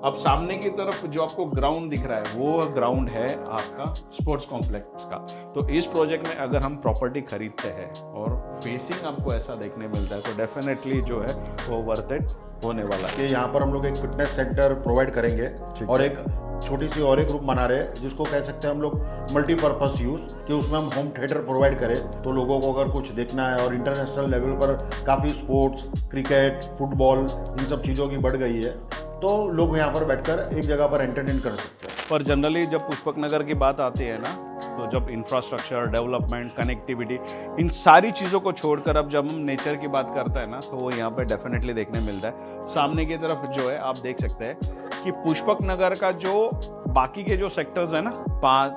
अब सामने की तरफ जो आपको ग्राउंड दिख रहा है वो ग्राउंड है आपका स्पोर्ट्स कॉम्प्लेक्स का। तो इस प्रोजेक्ट में अगर हम प्रॉपर्टी खरीदते हैं और फेसिंग आपको ऐसा देखने मिलता है तो डेफिनेटली जो है वो वर्थ इट होने वाला है। कि यहाँ पर हम लोग एक फिटनेस सेंटर प्रोवाइड करेंगे और एक छोटी सी और एक रूम बना रहे हैं जिसको कह सकते हैं हम लोग मल्टीपर्पस यूज, कि उसमें हम होम थिएटर प्रोवाइड करें तो लोगों को अगर कुछ देखना है, और इंटरनेशनल लेवल पर काफ़ी स्पोर्ट्स, क्रिकेट, फुटबॉल इन सब चीज़ों की बढ़ गई है तो लोग यहाँ पर बैठकर एक जगह पर एंटरटेन कर सकते हैं। पर जनरली जब पुष्पक नगर की बात आती है ना, तो जब इंफ्रास्ट्रक्चर डेवलपमेंट, कनेक्टिविटी, इन सारी चीज़ों को छोड़कर अब जब हम नेचर की बात करते हैं ना तो वो यहाँ पे डेफिनेटली देखने मिलता है। सामने की तरफ जो है आप देख सकते हैं कि पुष्पक नगर का जो बाकी के जो सेक्टर्स है ना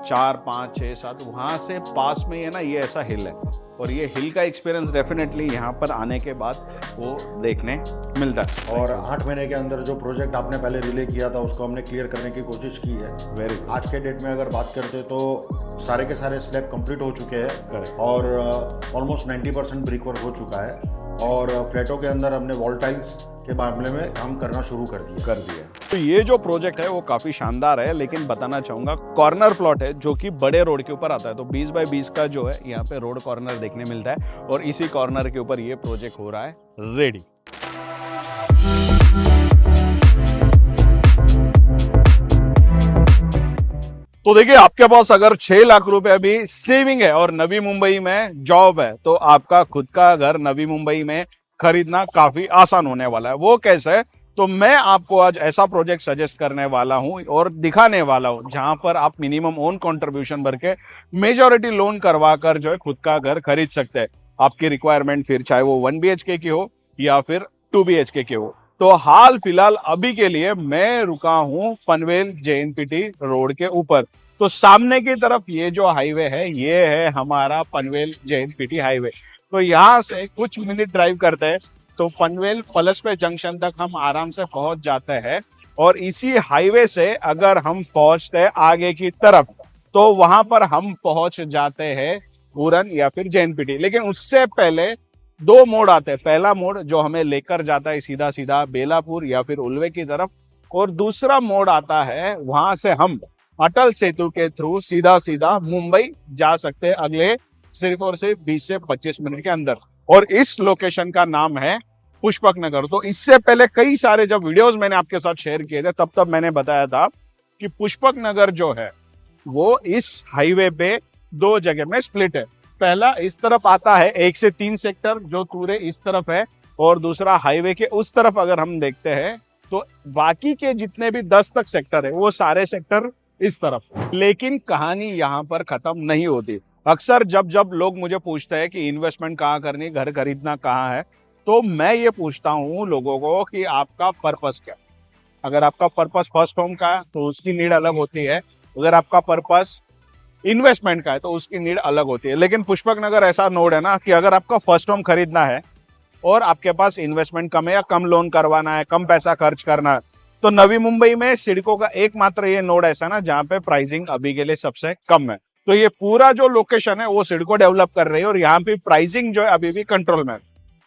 4, 5, 6, 7 वहाँ से पास में ही है ना ये ऐसा हिल है, और ये हिल का एक्सपीरियंस डेफिनेटली यहाँ पर आने के बाद वो देखने मिलता है। और 8 महीने के अंदर जो प्रोजेक्ट आपने पहले रिले किया था उसको हमने क्लियर करने की कोशिश की है। वेरी आज के डेट में अगर बात करते तो सारे के सारे स्लैब कंप्लीट हो चुके हैं Correct. और ऑलमोस्ट 90% ब्रिक वर्क हो चुका है और फ्लैटों के अंदर हमने वॉल टाइल्स के मामले में काम करना शुरू कर दिया। तो ये जो प्रोजेक्ट है वो काफी शानदार है, लेकिन बताना चाहूंगा कॉर्नर प्लॉट है जो कि बड़े रोड के ऊपर आता है। तो 20 बाय 20 का जो है यहाँ पे रोड कॉर्नर देखने मिलता है और इसी कॉर्नर के ऊपर ये प्रोजेक्ट हो रहा है रेडी। तो देखिए आपके पास अगर 6 लाख रुपए अभी सेविंग है और नवी मुंबई में जॉब है तो आपका खुद का घर नवी मुंबई में खरीदना काफी आसान होने वाला है। वो कैसे? तो मैं आपको आज ऐसा प्रोजेक्ट सजेस्ट करने वाला हूं और दिखाने वाला हूं जहां पर आप मिनिमम ओन कंट्रीब्यूशन भर के मेजॉरिटी लोन करवा कर जो है खुद का घर खरीद सकते हैं। आपकी रिक्वायरमेंट फिर चाहे वो 1 BHK की हो या फिर 2 BHK की हो। तो हाल फिलहाल अभी के लिए मैं रुका हूं पनवेल JNPT रोड के ऊपर। तो सामने की तरफ ये जो हाईवे है ये है हमारा पनवेल JNPT हाईवे। तो यहाँ से कुछ मिनट ड्राइव करते हैं तो पनवेल पलसपे जंक्शन तक हम आराम से पहुंच जाते हैं। और इसी हाईवे से अगर हम पहुंचते हैं आगे की तरफ तो वहां पर हम पहुंच जाते हैं उरन या फिर JNPT। लेकिन उससे पहले 2 मोड़ आते हैं। पहला मोड़ जो हमें लेकर जाता है सीधा सीधा बेलापुर या फिर उल्वे की तरफ, और दूसरा मोड़ आता है वहां से हम अटल सेतु के थ्रू सीधा सीधा मुंबई जा सकते हैं अगले सिर्फ और सिर्फ 20 से 25 मिनट के अंदर। और इस लोकेशन का नाम है पुष्पक नगर। तो इससे पहले कई सारे जब वीडियोस मैंने आपके साथ शेयर किए थे तब मैंने बताया था कि पुष्पक नगर जो है वो इस हाईवे पे 2 जगह में स्प्लिट है। पहला इस तरफ आता है 1 से 3 सेक्टर जो पूरे इस तरफ है, और दूसरा हाईवे के उस तरफ अगर हम देखते हैं तो बाकी के जितने भी 10 तक सेक्टर है वो सारे सेक्टर इस तरफ। लेकिन कहानी यहाँ पर खत्म नहीं होती। अक्सर जब लोग मुझे पूछते हैं कि इन्वेस्टमेंट कहाँ करनी, घर खरीदना कहाँ है, तो मैं ये पूछता हूँ लोगों को कि आपका पर्पस क्या है। अगर आपका पर्पस फर्स्ट होम का है तो उसकी नीड अलग होती है, अगर आपका पर्पस इन्वेस्टमेंट का है तो उसकी नीड अलग होती है। लेकिन पुष्पक नगर ऐसा नोड है ना कि अगर आपका फर्स्ट होम खरीदना है और आपके पास इन्वेस्टमेंट कम है या कम लोन करवाना है, कम पैसा खर्च करना है, तो नवी मुंबई में सिडको का एकमात्र ये नोड ऐसा ना जहाँ पे प्राइसिंग अभी के लिए सबसे कम है। तो ये पूरा जो लोकेशन है वो सिडको डेवलप कर रही है और यहाँ पे प्राइसिंग जो है अभी भी कंट्रोल में है।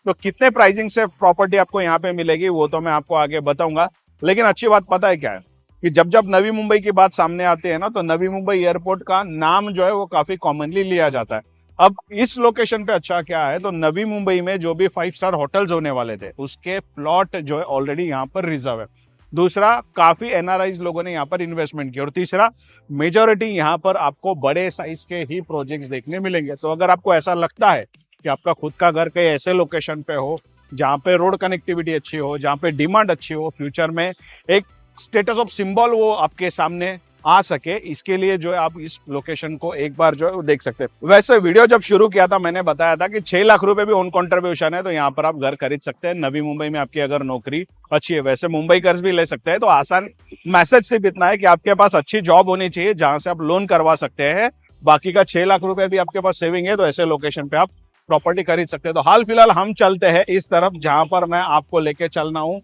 तो कितने प्राइसिंग से प्रॉपर्टी आपको यहाँ पे मिलेगी वो तो मैं आपको आगे बताऊंगा। लेकिन अच्छी बात पता है क्या है कि जब नवी मुंबई की बात सामने आती है ना तो नवी मुंबई एयरपोर्ट का नाम जो है वो काफी कॉमनली लिया जाता है। अब इस लोकेशन पे अच्छा क्या है, तो नवी मुंबई में जो भी 5 स्टार होटल्स होने वाले थे उसके प्लॉट जो है ऑलरेडी यहाँ पर रिजर्व है। दूसरा, काफी NRIs लोगों ने यहाँ पर इन्वेस्टमेंट की, और तीसरा, मेजॉरिटी यहाँ पर आपको बड़े साइज के ही प्रोजेक्ट्स देखने मिलेंगे। तो अगर आपको ऐसा लगता है कि आपका खुद का घर कहीं ऐसे लोकेशन पे हो जहाँ पे रोड कनेक्टिविटी अच्छी हो, जहाँ पे डिमांड अच्छी हो, फ्यूचर में एक स्टेटस ऑफ सिंबल वो आपके सामने आ सके, इसके लिए जो है आप इस लोकेशन को एक बार जो है वो देख सकते हैं। वैसे वीडियो जब शुरू किया था मैंने बताया था कि 6 लाख रुपए भी ओन कंट्रीब्यूशन है तो यहाँ पर आप घर खरीद सकते हैं। नवी मुंबई में आपकी अगर नौकरी अच्छी है, वैसे मुंबई कर्ज भी ले सकते हैं। तो आसान मैसेज सिर्फ इतना है कि आपके पास अच्छी जॉब होनी चाहिए जहां से आप लोन करवा सकते हैं। बाकी का 6 लाख रुपए भी आपके पास सेविंग है तो ऐसे लोकेशन पे आप प्रॉपर्टी खरीद सकते हैं। तो हाल फिलहाल हम चलते हैं इस तरफ जहां पर मैं आपको लेके चलना हूँ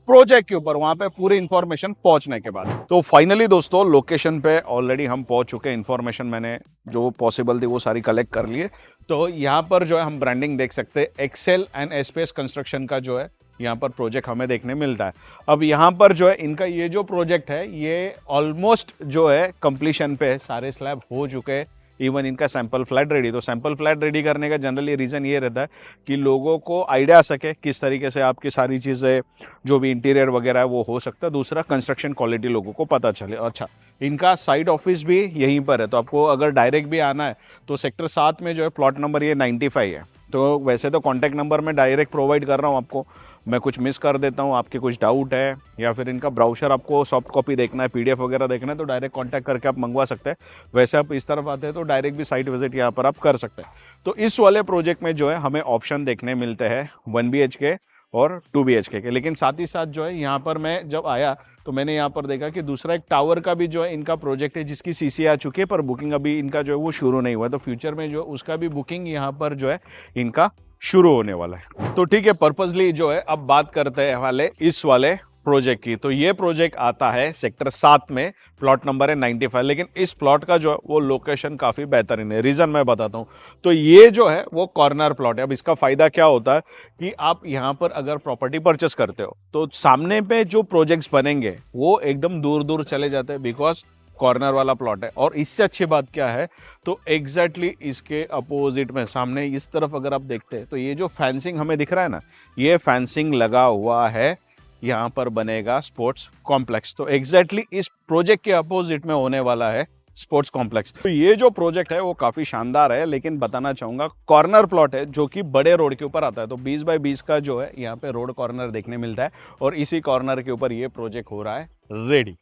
प्रोजेक्ट के ऊपर, वहां पे पूरी इंफॉर्मेशन पहुंचने के बाद। तो फाइनली दोस्तों लोकेशन पे ऑलरेडी हम पहुंच चुके हैं। इंफॉर्मेशन मैंने जो पॉसिबल थी वो सारी कलेक्ट कर लिए। तो यहाँ पर जो है हम ब्रांडिंग देख सकते हैं, एक्सेल एंड एस्पेस कंस्ट्रक्शन का जो है यहाँ पर प्रोजेक्ट हमें देखने मिलता है। अब यहाँ पर जो है इनका ये जो प्रोजेक्ट है ये ऑलमोस्ट जो है कंप्लीशन पे है, सारे स्लैब हो चुके हैं, इवन इनका सैंपल फ्लैट रेडी। तो सैंपल फ्लैट रेडी करने का जनरली रीज़न ये रहता है कि लोगों को आइडिया आ सके किस तरीके से आपकी सारी चीज़ें जो भी इंटीरियर वगैरह है वो हो सकता है, दूसरा कंस्ट्रक्शन क्वालिटी लोगों को पता चले। अच्छा, इनका साइड ऑफिस भी यहीं पर है, तो आपको अगर डायरेक्ट भी आना है तो सेक्टर 7 में जो है प्लॉट नंबर ये 95 है। तो वैसे तो कॉन्टैक्ट नंबर मैं डायरेक्ट प्रोवाइड कर रहा हूँ आपको, मैं कुछ मिस कर देता हूँ, आपके कुछ डाउट है या फिर इनका ब्राउचर आपको सॉफ्ट कॉपी देखना है, पीडीएफ वगैरह देखना है तो डायरेक्ट कांटेक्ट करके आप मंगवा सकते हैं। वैसे आप इस तरफ आते हैं तो डायरेक्ट भी साइट विजिट यहाँ पर आप कर सकते हैं। तो इस वाले प्रोजेक्ट में जो है हमें ऑप्शन देखने मिलते हैं 1 BHK और 2 BHK के, लेकिन साथ ही साथ जो है यहाँ पर मैं जब आया तो मैंने यहाँ पर देखा कि दूसरा एक टावर का भी जो है इनका प्रोजेक्ट है जिसकी सीसी आ चुकी है, पर बुकिंग अभी इनका जो है वो शुरू नहीं हुआ है। तो फ्यूचर में जो उसका भी बुकिंग यहाँ पर जो है इनका शुरू होने वाला है। तो ठीक है, पर्पसली जो है अब बात करते हैं वाले इस वाले प्रोजेक्ट की। तो ये प्रोजेक्ट आता है सेक्टर 7 में, प्लॉट नंबर है 95, लेकिन इस प्लॉट का जो है वो लोकेशन काफ़ी बेहतरीन है। रीज़न मैं बताता हूँ। तो ये जो है वो कॉर्नर प्लॉट है। अब इसका फ़ायदा क्या होता है कि आप यहाँ पर अगर प्रॉपर्टी परचेस करते हो तो सामने पे जो प्रोजेक्ट्स बनेंगे वो एकदम दूर दूर चले जाते हैं, बिकॉज कॉर्नर वाला प्लॉट है। और इससे अच्छी बात क्या है, तो एग्जैक्टली इसके अपोजिट में सामने इस तरफ अगर आप देखते हैं तो ये जो फेंसिंग हमें दिख रहा है ना, ये फेंसिंग लगा हुआ है, यहाँ पर बनेगा स्पोर्ट्स कॉम्प्लेक्स। तो एग्जैक्टली इस प्रोजेक्ट के अपोजिट में होने वाला है स्पोर्ट्स कॉम्प्लेक्स। तो ये जो प्रोजेक्ट है वो काफी शानदार है, लेकिन बताना चाहूंगा कॉर्नर प्लॉट है जो कि बड़े रोड के ऊपर आता है। तो 20 बाय 20 का जो है यहाँ पे रोड कॉर्नर देखने मिलता है और इसी कॉर्नर के ऊपर ये प्रोजेक्ट हो रहा है रेडी।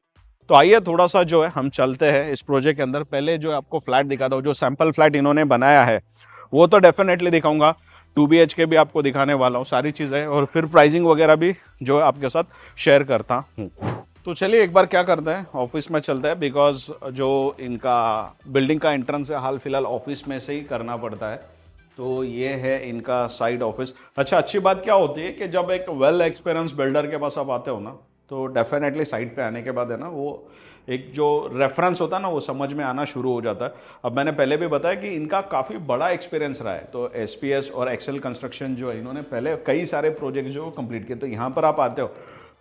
तो आइए थोड़ा सा जो है हम चलते हैं इस प्रोजेक्ट के अंदर। पहले जो आपको फ्लैट दिखाता हूँ, जो सैंपल फ्लैट इन्होंने बनाया है वो तो डेफिनेटली दिखाऊंगा, 2 BHK भी आपको दिखाने वाला हूँ सारी चीज़ें, और फिर प्राइसिंग वगैरह भी जो है आपके साथ शेयर करता हूँ। तो चलिए एक बार क्या करते हैं, ऑफिस में चलते हैं, बिकॉज जो इनका बिल्डिंग का एंट्रेंस है हाल फिलहाल ऑफिस में से ही करना पड़ता है। तो ये है इनका साइड ऑफिस। अच्छा, अच्छी बात क्या होती है कि जब एक वेल एक्सपीरियंस बिल्डर के पास आप आते हो ना, तो डेफिनेटली साइट पे आने के बाद है ना वो एक जो रेफरेंस होता है ना वो समझ में आना शुरू हो जाता है। अब मैंने पहले भी बताया कि इनका काफ़ी बड़ा एक्सपीरियंस रहा है। तो SPS और एक्सेल कंस्ट्रक्शन जो है इन्होंने पहले कई सारे प्रोजेक्ट जो कंप्लीट किए। तो यहाँ पर आप आते हो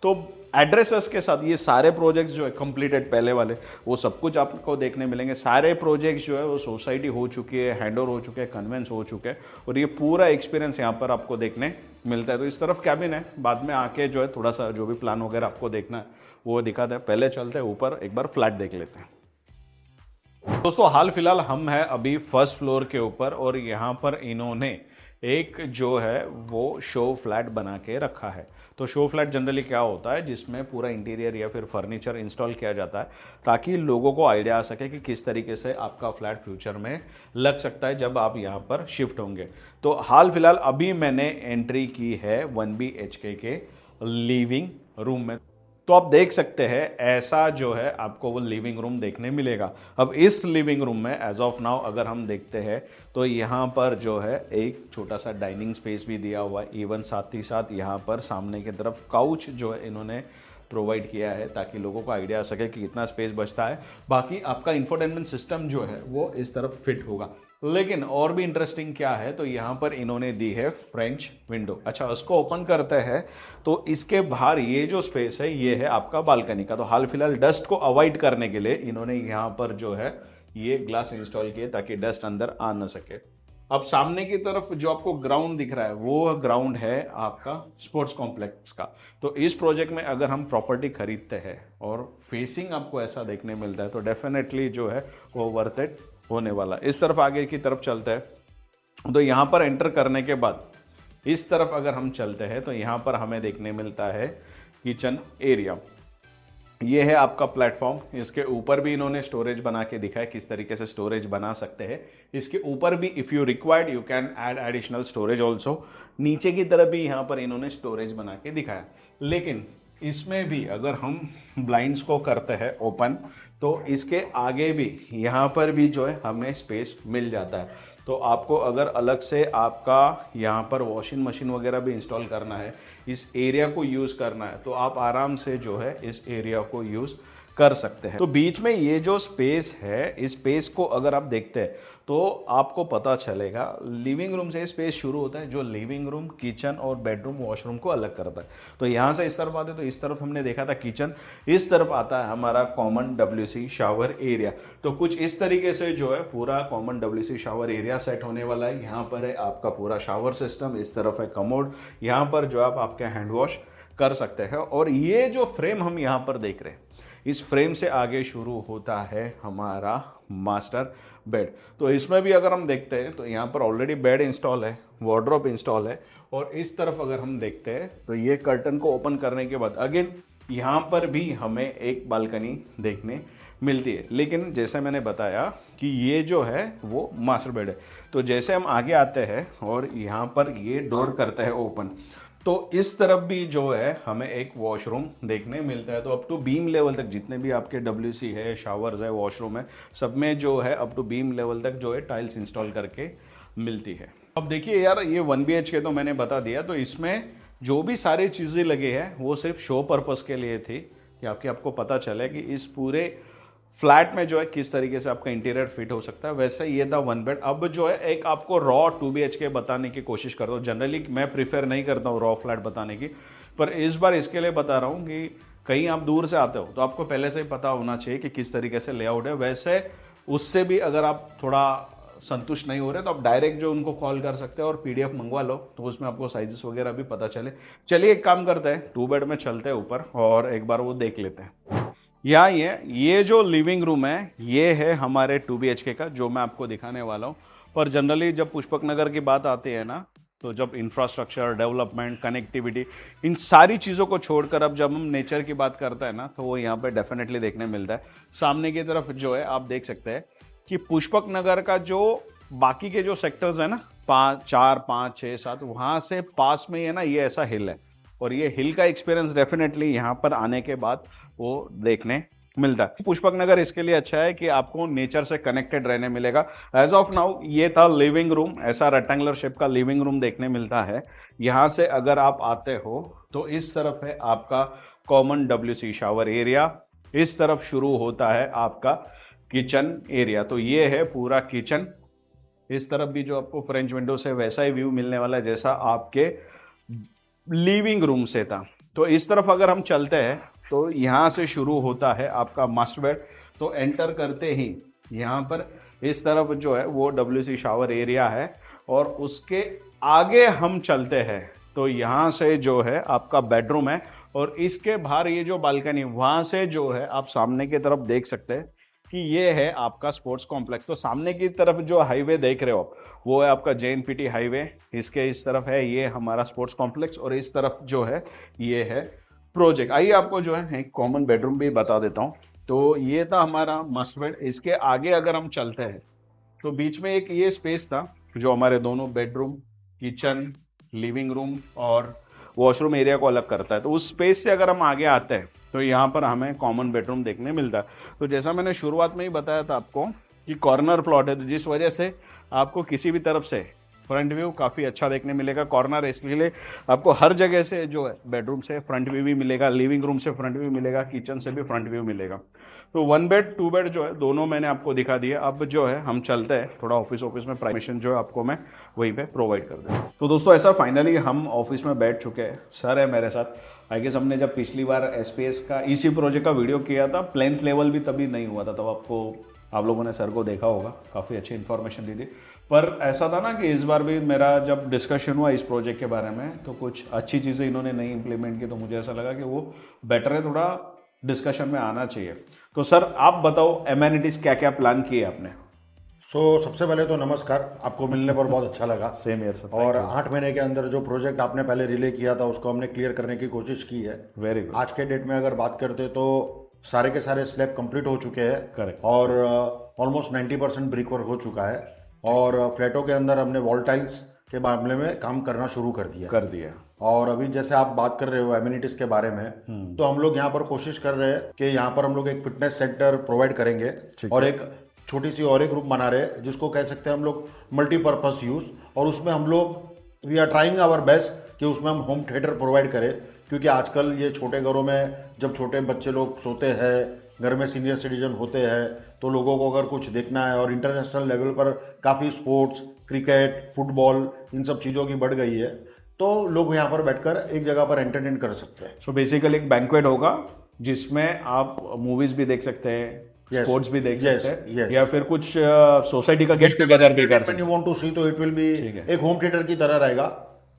तो एड्रेसेस के साथ ये सारे प्रोजेक्ट्स जो है कंप्लीटेड पहले वाले वो सब कुछ आपको देखने मिलेंगे। सारे प्रोजेक्ट्स जो है वो सोसाइटी हो चुकी है, हैंडओवर हो चुके हैं, कन्वेंस हो चुके हैं, और ये पूरा एक्सपीरियंस यहाँ पर आपको देखने मिलता है। तो इस तरफ कैबिन है, बाद में आके जो है थोड़ा सा जो भी प्लान वगैरह आपको देखना है वो दिखाते हैं। पहले चलते हैं ऊपर, एक बार फ्लैट देख लेते हैं। दोस्तों हाल फिलहाल हम हैं अभी फर्स्ट फ्लोर के ऊपर, और यहाँ पर इन्होंने एक जो है वो शो फ्लैट बना के रखा है। तो शो फ्लैट जनरली क्या होता है, जिसमें पूरा इंटीरियर या फिर फर्नीचर इंस्टॉल किया जाता है ताकि लोगों को आइडिया आ सके कि किस तरीके से आपका फ्लैट फ्यूचर में लग सकता है जब आप यहाँ पर शिफ्ट होंगे। तो हाल फिलहाल अभी मैंने एंट्री की है 1 BHK के लिविंग रूम में। तो आप देख सकते हैं ऐसा जो है आपको वो लिविंग रूम देखने मिलेगा। अब इस लिविंग रूम में एज ऑफ नाउ अगर हम देखते हैं तो यहाँ पर जो है एक छोटा सा डाइनिंग स्पेस भी दिया हुआ है, इवन साथ ही साथ यहाँ पर सामने की तरफ काउच जो है इन्होंने प्रोवाइड किया है ताकि लोगों को आइडिया आ सके कि कितना स्पेस बचता है। बाकी आपका इंफोटेनमेंट सिस्टम जो है वो इस तरफ फिट होगा। लेकिन और भी इंटरेस्टिंग क्या है, तो यहाँ पर इन्होंने दी है फ्रेंच विंडो। अच्छा, उसको ओपन करते हैं तो इसके बाहर ये जो स्पेस है ये है आपका बालकनी का। तो हाल फिलहाल डस्ट को अवॉइड करने के लिए इन्होंने यहाँ पर जो है ये ग्लास इंस्टॉल किए ताकि डस्ट अंदर आ ना सके। अब सामने की तरफ जो आपको ग्राउंड दिख रहा है वो ग्राउंड है आपका स्पोर्ट्स कॉम्प्लेक्स का। तो इस प्रोजेक्ट में अगर हम प्रॉपर्टी खरीदते हैं और फेसिंग आपको ऐसा देखने मिलता है तो डेफिनेटली जो है वो वर्थ इट होने वाला। इस तरफ आगे की तरफ चलते हैं तो यहाँ पर एंटर करने के बाद इस तरफ अगर हम चलते हैं तो यहाँ पर हमें देखने मिलता है किचन एरिया। ये है आपका प्लेटफॉर्म, इसके ऊपर भी इन्होंने स्टोरेज बना के दिखा है किस तरीके से स्टोरेज बना सकते हैं। इसके ऊपर भी if you required you can add additional storage also. नीचे की तरफ भी यहाँ पर इन्होंने स्टोरेज बना के दिखाया। लेकिन इसमें भी अगर हम ब्लाइंड्स को करते हैं ओपन तो इसके आगे भी यहाँ पर भी जो है हमें स्पेस मिल जाता है। तो आपको अगर अलग से आपका यहाँ पर वॉशिंग मशीन वगैरह भी इंस्टॉल करना है इस एरिया को यूज करना है तो आप आराम से जो है इस एरिया को यूज कर सकते हैं। तो बीच में ये जो स्पेस है, इस स्पेस को अगर आप देखते हैं तो आपको पता चलेगा लिविंग रूम से स्पेस शुरू होता है जो लिविंग रूम, किचन और बेडरूम, वॉशरूम को अलग करता है। तो यहाँ से इस तरफ आते तो इस तरफ हमने देखा था किचन, इस तरफ आता है हमारा कॉमन WC शावर एरिया। तो कुछ इस तरीके से जो है पूरा common WC shower area set होने वाला है। यहाँ पर है आपका पूरा शावर सिस्टम, इस तरफ है कमोड, यहाँ पर जो आप आपके हैंड वॉश कर सकते हैं। और ये जो फ्रेम हम यहाँ पर देख रहे हैं, इस फ्रेम से आगे शुरू होता है हमारा मास्टर बेड। तो इसमें भी अगर हम देखते हैं तो यहाँ पर ऑलरेडी बेड इंस्टॉल है, वार्डरोब इंस्टॉल है, और इस तरफ अगर हम देखते हैं तो ये कर्टन को ओपन करने के बाद अगेन यहाँ पर भी हमें एक बालकनी देखने मिलती है। लेकिन जैसे मैंने बताया कि ये जो है वो मास्टर बेड है। तो जैसे हम आगे आते हैं और यहाँ पर ये डोर करता है ओपन, तो इस तरफ भी जो है हमें एक वॉशरूम देखने मिलता है। तो अप टू बीम लेवल तक जितने भी आपके WC है, शावर्स है, वॉशरूम है, सब में जो है अप टू बीम लेवल तक जो है टाइल्स इंस्टॉल करके मिलती है। अब देखिए यार, ये 1 BHK तो मैंने बता दिया, तो इसमें जो भी सारी चीज़ें लगे हैं वो सिर्फ शो पर्पस के लिए थी कि आपको पता चले कि इस पूरे फ्लैट में जो है किस तरीके से आपका इंटीरियर फिट हो सकता है। वैसे ये था 1 बेड। अब जो है एक आपको रॉ 2 BHK बताने की कोशिश करता हूँ। जनरली मैं प्रीफर नहीं करता हूँ रॉ फ्लैट बताने की, पर इस बार इसके लिए बता रहा हूँ कि कहीं आप दूर से आते हो तो आपको पहले से ही पता होना चाहिए कि किस तरीके से लेआउट है। वैसे उससे भी अगर आप थोड़ा संतुष्ट नहीं हो रहे तो आप डायरेक्ट जो उनको कॉल कर सकते हैं और PDF मंगवा लो, तो उसमें आपको साइजेस वगैरह भी पता चले। चलिए एक काम करते हैं, 2 बेड में चलते हैं ऊपर और एक बार वो देख लेते हैं। यहाँ ये जो लिविंग रूम है ये है हमारे 2 BHK का, जो मैं आपको दिखाने वाला हूँ। पर जनरली जब पुष्पक नगर की बात आती है ना, तो जब इंफ्रास्ट्रक्चर, डेवलपमेंट, कनेक्टिविटी, इन सारी चीज़ों को छोड़कर अब जब हम नेचर की बात करते हैं ना, तो वो यहाँ पे डेफिनेटली देखने मिलता है। सामने की तरफ जो है आप देख सकते हैं कि पुष्पक नगर का जो बाकी के जो सेक्टर्स है ना, 4, 5, 6, 7, वहाँ से पास में है ना, ये ऐसा हिल है। और ये हिल का एक्सपीरियंस डेफिनेटली यहाँ पर आने के बाद वो देखने मिलता है। पुष्पक नगर इसके लिए अच्छा है कि आपको नेचर से कनेक्टेड रहने मिलेगा। एज ऑफ नाउ ये था लिविंग रूम, ऐसा रेक्टेंगुलर शेप का लिविंग रूम देखने मिलता है। यहाँ से अगर आप आते हो तो इस तरफ है आपका कॉमन WC शावर एरिया, इस तरफ शुरू होता है आपका किचन एरिया। तो ये है पूरा किचन। इस तरफ भी जो आपको फ्रेंच विंडो से वैसा ही व्यू मिलने वाला है जैसा आपके लिविंग रूम से था। तो इस तरफ अगर हम चलते हैं तो यहाँ से शुरू होता है आपका मास्टर बेड। तो एंटर करते ही यहाँ पर इस तरफ जो है वो WC शावर एरिया है, और उसके आगे हम चलते हैं तो यहाँ से जो है आपका बेडरूम है, और इसके बाहर ये जो बालकनी, वहाँ से जो है आप सामने की तरफ देख सकते हैं कि ये है आपका स्पोर्ट्स कॉम्प्लेक्स। तो सामने की तरफ जो हाईवे देख रहे हो आप, वो है आपका JNPT हाईवे। इसके इस तरफ है ये हमारा स्पोर्ट्स कॉम्प्लेक्स, और इस तरफ जो है ये है प्रोजेक्ट। आइए आपको जो है एक कॉमन बेडरूम भी बता देता हूँ। तो ये था हमारा मास्टर बेड। इसके आगे अगर हम चलते हैं तो बीच में एक ये स्पेस था जो हमारे दोनों बेडरूम, किचन, लिविंग रूम और वॉशरूम एरिया को अलग करता है। तो उस स्पेस से अगर हम आगे आते हैं तो यहाँ पर हमें कॉमन बेडरूम देखने मिलता है। तो जैसा मैंने शुरुआत में ही बताया था आपको कि कॉर्नर प्लॉट है, तो जिस वजह से आपको किसी भी तरफ से फ्रंट व्यू काफ़ी अच्छा देखने मिलेगा। कॉर्नर इसलिए आपको हर जगह से जो है बेडरूम से फ्रंट व्यू भी मिलेगा, लिविंग रूम से फ्रंट व्यू मिलेगा, किचन से भी फ्रंट व्यू मिलेगा। तो 1 बेड 2 बेड जो है दोनों मैंने आपको दिखा दिया। अब जो है हम चलते हैं थोड़ा ऑफिस में, प्राइवेशन जो है आपको मैं वहीं पे प्रोवाइड कर दूँ। तो दोस्तों ऐसा फाइनली हम ऑफिस में बैठ चुके हैं। सर है मेरे साथ। आई गेस हमने जब पिछली बार SPS का EC प्रोजेक्ट का वीडियो किया था, प्लेन्थ लेवल भी तभी नहीं हुआ था, तब आप लोगों ने सर को देखा होगा, काफ़ी अच्छी इन्फॉर्मेशन दी थी। पर ऐसा था ना कि इस बार भी मेरा जब डिस्कशन हुआ इस प्रोजेक्ट के बारे में तो कुछ अच्छी चीज़ें इन्होंने नहीं इम्प्लीमेंट की, तो मुझे ऐसा लगा कि वो बेटर है, थोड़ा डिस्कशन में आना चाहिए। तो सर आप बताओ एमेनिटीज़ क्या क्या प्लान किए आपने? सबसे पहले तो नमस्कार, आपको मिलने पर बहुत अच्छा लगा। Same year sir. और 8 महीने के अंदर जो प्रोजेक्ट आपने पहले रिले किया था उसको हमने क्लियर करने की कोशिश की है। Very good. आज के डेट में अगर बात करते तो सारे के सारे स्लैब कंप्लीट हो चुके हैं। करेक्ट। और ऑलमोस्ट 90% ब्रिक वर्क हो चुका है, और फ्लैटों के अंदर हमने वॉल टाइल्स के मामले में काम करना शुरू कर दिया। और अभी जैसे आप बात कर रहे हो एमिनिटीज के बारे में, तो हम लोग यहाँ पर कोशिश कर रहे हैं कि यहाँ पर हम लोग एक फिटनेस सेंटर प्रोवाइड करेंगे, और एक छोटी सी और एक रूम बना रहे हैं जिसको कह सकते हैं हम लोग मल्टीपर्पज यूज। और उसमें हम लोग we are trying our best कि उसमें हम होम थिएटर प्रोवाइड करें, क्योंकि आजकल ये छोटे घरों में जब छोटे बच्चे लोग सोते हैं, घर में सीनियर सिटीजन होते हैं, तो लोगों को अगर कुछ देखना है, और इंटरनेशनल लेवल पर काफ़ी स्पोर्ट्स, क्रिकेट, फुटबॉल, इन सब चीज़ों की बढ़ गई है, तो लोग यहाँ पर बैठकर एक जगह पर एंटरटेन कर सकते हैं। सो बेसिकली एक बैंक्वेट होगा जिसमें आप मूवीज भी देख सकते हैं, Yes. स्पोर्ट्स भी देख Yes, सकते हैं, yes. या फिर कुछ सोसाइटी का गेट टुगेदर भी कर When सकते you want to see, तो इट विल बी ठीक है। एक होम थिएटर की तरह रहेगा,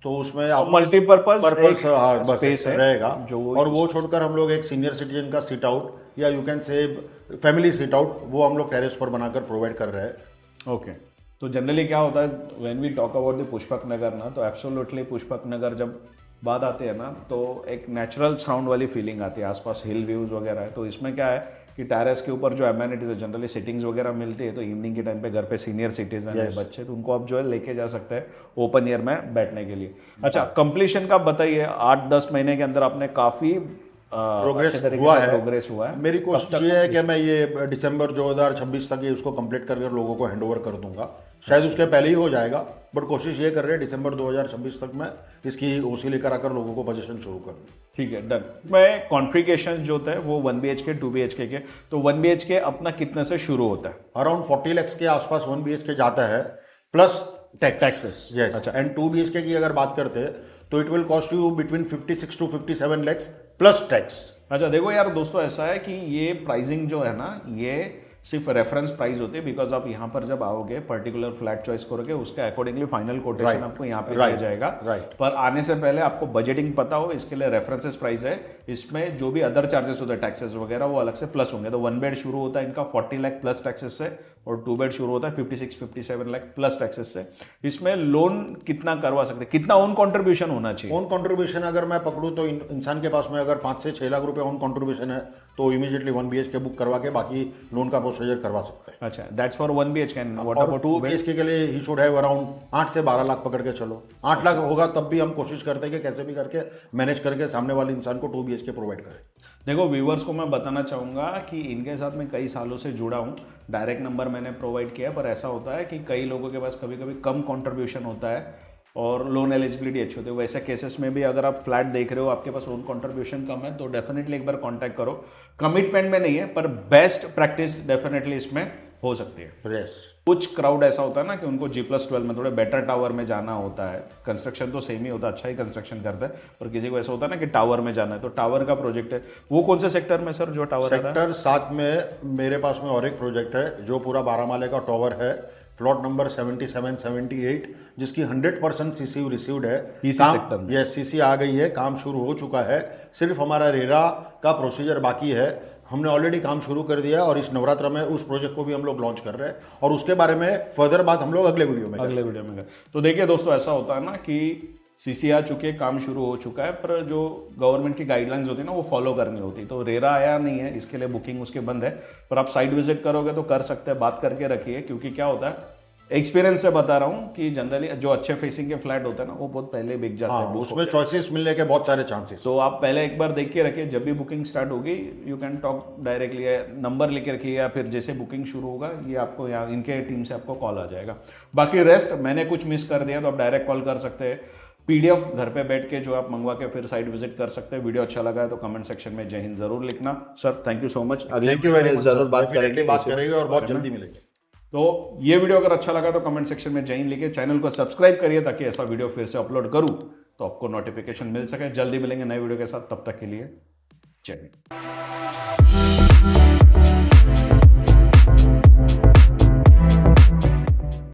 तो उसमें आप हैं। मल्टीपर्पज पर्पस बस स्पेस है रहेगा। जो और वो छोड़कर हम लोग एक सीनियर सिटीजन का सीट आउट, या you can say family seat out, वो हम लोग टेरेस पर बनाकर प्रोवाइड कर रहे हैं। ओके। तो जनरली क्या होता है when we talk about the Pushpak Nagar ना, तो एब्सोल्युटली पुष्पक नगर जब बात आती है ना, तो एक नेचुरल साउंड वाली फीलिंग आती है, आसपास हिल व्यूज वगैरह है। तो इसमें क्या है कि टेरेस के ऊपर जो एमेनिटीज है, जनरली सिटिंग्स वगैरह मिलती है, तो इवनिंग के टाइम पे घर पे सीनियर सिटीजन है, बच्चे, तो उनको आप जो है लेके जा सकते हैं ओपन एयर में बैठने के लिए। अच्छा, कंप्लीशन का बताइए, 8-10 महीने के अंदर आपने काफी प्रोग्रेस हुआ है। मेरी कोशिश ये है कि मैं ये दिसंबर 2026 तक ये उसको कंप्लीट करके लोगों को हैंड ओवर कर दूंगा। शायद उसके पहले ही हो जाएगा, बट कोशिश ये कर रहे हैं दिसंबर 2026 तक मैं इसकी ओसी लेकर आकर लोगों को पोजीशन शुरू कर दूं। ठीक है, डन। मैं कॉन्फ़िगरेशन जो होता है वो 1 BHK 2 BHK के, तो 1 BHK अपना कितने से शुरू होता है? अराउंड 40 lakhs के आसपास 1 BHK जाता है, प्लस टैक्सेस। यस। अच्छा। एंड 2 BHK की अगर बात करते हैं तो it will cost you between 56 to 57 lakhs plus tax. अच्छा देखो यार दोस्तों, ऐसा है कि ये प्राइसिंग जो है ना, ये सिर्फ रेफरेंस प्राइस होती है, बिकॉज आप यहाँ पर जब आओगे पर्टिकुलर फ्लैट चॉइस करोगे, उसके अकॉर्डिंगली फाइनल कोटेशन आपको यहाँ पे दिया जाएगा। पर आने से पहले आपको बजटिंग पता हो, इसके लिए रेफरेंसेस प्राइस है। इसमें जो भी अदर चार्जेस होते हैं, टैक्सेस वगैरह, वो अलग से प्लस होंगे। तो 1 बेड शुरू होता है इनका 40 लाख प्लस टैक्सेस से, और 2 बेड शुरू होता है 56-57 लाख प्लस टैक्सेस से। इसमें लोन कितना करवा सकते हैं, कितना ओन कॉन्ट्रीब्यूशन होना चाहिए? ओन कॉन्ट्रीब्यूशन अगर मैं पकड़ूं तो इंसान के पास में अगर 5 से 6 लाख रुपए ओन कॉन्ट्रीब्यूशन है, तो इमीडिएटली 1 BHK बुक करवा के बाकी लोन का प्रोसीजर करवा सकते हैं। अच्छा, that's for 1 BHK and what और अबाउट 2 BHK के लिए ही शुड हैव अराउंड 8 से 12 लाख पकड़ के चलो। 8 लाख होगा तब भी हम कोशिश करते हैं कि कैसे भी करके मैनेज करके सामने वाले इंसान को 2 BHK प्रोवाइड करें। देखो व्यूवर्स को मैं बताना चाहूँगा कि इनके साथ मैं कई सालों से जुड़ा हूँ, डायरेक्ट नंबर मैंने प्रोवाइड किया है, पर ऐसा होता है कि कई लोगों के पास कभी कभी कम कंट्रीब्यूशन होता है और लोन एलिजिबिलिटी अच्छी होती है। वैसे केसेस में भी अगर आप फ्लैट देख रहे हो, आपके पास लोन कंट्रीब्यूशन कम है, तो डेफिनेटली एक बार कांटेक्ट करो। कमिटमेंट में नहीं है, पर बेस्ट प्रैक्टिस डेफिनेटली इसमें हो सकती है। यस। कुछ क्राउड ऐसा होता है ना कि उनको G+12 में थोड़े बेटर टावर में जाना होता है। कंस्ट्रक्शन तो सेम ही होता है, अच्छा ही कंस्ट्रक्शन करता है, पर किसी को ऐसा होता है ना कि टावर में जाना है, तो टावर का प्रोजेक्ट है। वो कौन से सेक्टर में सर जो टावर सेक्टर 7 में मेरे पास में और एक प्रोजेक्ट है जो पूरा 12 माले का टावर है, प्लॉट नंबर 77-78, जिसकी 100% सीसी रिसीव्ड है। काम ये सीसी आ गई है, काम शुरू हो चुका है, सिर्फ हमारा रेरा का प्रोसीजर बाकी है। हमने ऑलरेडी काम शुरू कर दिया है और इस नवरात्र में उस प्रोजेक्ट को भी हम लोग लॉन्च कर रहे हैं, और उसके बारे में फर्दर बात हम लोग अगले वीडियो में करें। तो देखिए दोस्तों, ऐसा होता है ना कि सीसी आ चुके हैं, काम शुरू हो चुका है, पर जो गवर्नमेंट की गाइडलाइंस होती है ना, वो फॉलो करनी होती। तो रेरा आया नहीं है, इसके लिए बुकिंग उसके बंद है, पर आप साइट विजिट करोगे तो कर सकते हैं, बात करके रखिए। क्योंकि क्या होता है, एक्सपीरियंस से बता रहा हूँ कि जनरली जो अच्छे फेसिंग के फ्लैट होते हैं ना, वो बहुत पहले बिक जाते हैं। उसमें चॉइसेस मिलने के बहुत सारे चांसेस। तो आप पहले एक बार देख के रखिए, जब भी बुकिंग स्टार्ट होगी you can talk directly, number लेके रखिए, या फिर जैसे बुकिंग शुरू होगा ये आपको यहाँ इनके टीम से आपको कॉल आ जाएगा। बाकी रेस्ट मैंने कुछ मिस कर दिया तो आप डायरेक्ट कॉल कर सकते हैं। PDF घर पे बैठ के जो आप मंगवा के फिर साइट विजिट कर सकते हैं। वीडियो अच्छा लगा है तो कमेंट सेक्शन में जय हिंद जरूर लिखना। Sir thank you so much. Thank you very much. जरूर बात करेंगे और बहुत जल्दी मिलेंगे। तो ये वीडियो अगर अच्छा लगा तो कमेंट सेक्शन में जय हिंद लिखिए, चैनल को सब्सक्राइब करिए ताकि ऐसा वीडियो फिर से अपलोड करूं तो आपको नोटिफिकेशन मिल सके। जल्दी मिलेंगे नए वीडियो के साथ, तब तक के लिए जय हिंद।